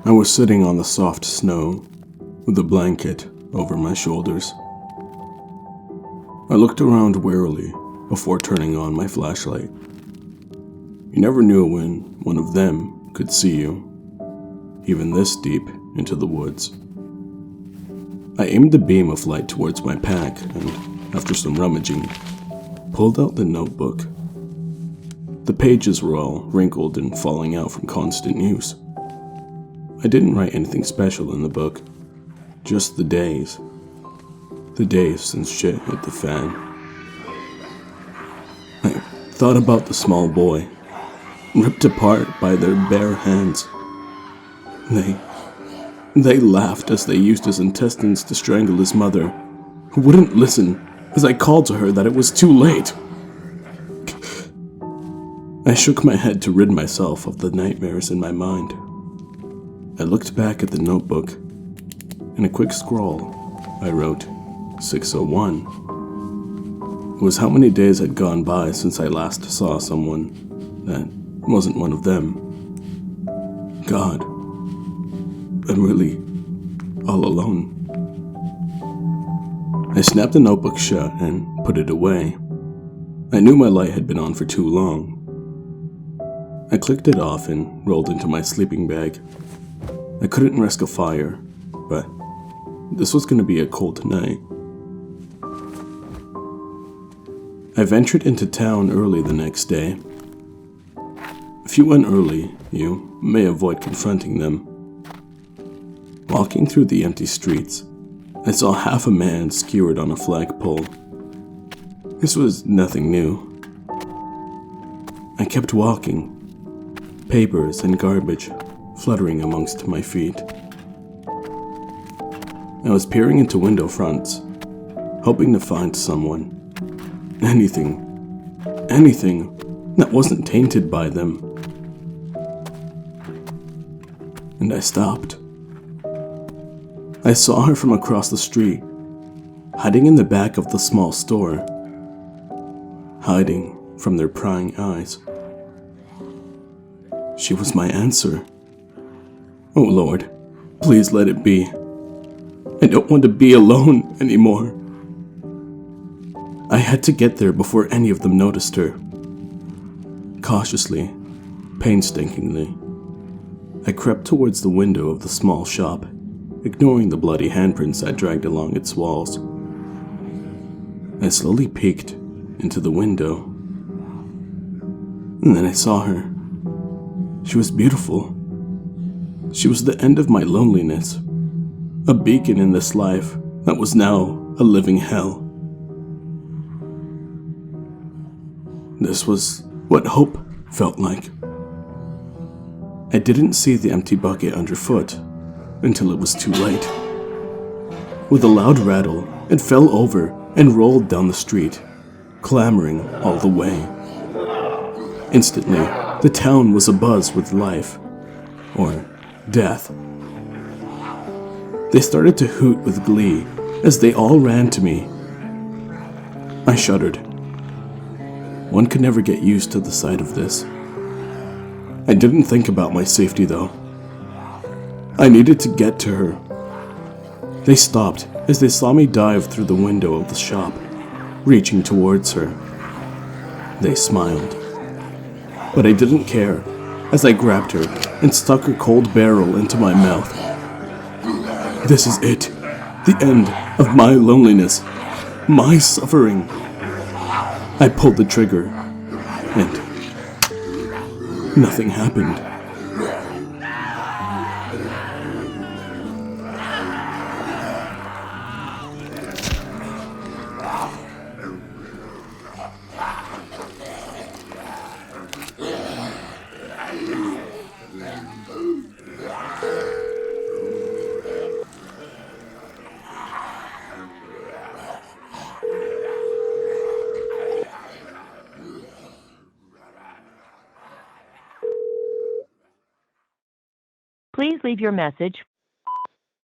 I was sitting on the soft snow with a blanket over my shoulders. I looked around warily before turning on my flashlight. You never knew when one of them could see you, even this deep into the woods. I aimed the beam of light towards my pack and, after some rummaging, pulled out the notebook. The pages were all wrinkled and falling out from constant use. I didn't write anything special in the book, just the days. The days since shit hit the fan. I thought about the small boy, ripped apart by their bare hands. They laughed as they used his intestines to strangle his mother, who wouldn't listen as I called to her that it was too late. I shook my head to rid myself of the nightmares in my mind. I looked back at the notebook. In a quick scrawl, I wrote 601. It was how many days had gone by since I last saw someone that wasn't one of them. God, I'm really all alone. I snapped the notebook shut and put it away. I knew my light had been on for too long. I clicked it off and rolled into my sleeping bag. I couldn't risk a fire, but this was going to be a cold night. I ventured into town early the next day. If you went early, you may avoid confronting them. Walking through the empty streets, I saw half a man skewered on a flagpole. This was nothing new. I kept walking, papers and garbage fluttering amongst my feet. I was peering into window fronts, hoping to find someone. Anything that wasn't tainted by them. And I stopped. I saw her from across the street, hiding in the back of the small store, hiding from their prying eyes. She was my answer. Oh Lord, please let it be. I don't want to be alone anymore. I had to get there before any of them noticed her. Cautiously, painstakingly, I crept towards the window of the small shop, ignoring the bloody handprints I dragged along its walls. I slowly peeked into the window, and then I saw her. She was beautiful. She was the end of my loneliness, a beacon in this life that was now a living hell. This was what hope felt like. I didn't see the empty bucket underfoot until it was too late. With a loud rattle, it fell over and rolled down the street, clamoring all the way. Instantly, the town was abuzz with life, or death. They started to hoot with glee as they all ran to me. I shuddered. One could never get used to the sight of this. I didn't think about my safety though. I needed to get to her. They stopped as they saw me dive through the window of the shop, reaching towards her. They smiled. But I didn't care as I grabbed her and stuck her cold barrel into my mouth. This is it, the end of my loneliness, my suffering. I pulled the trigger, and nothing happened. Please leave your message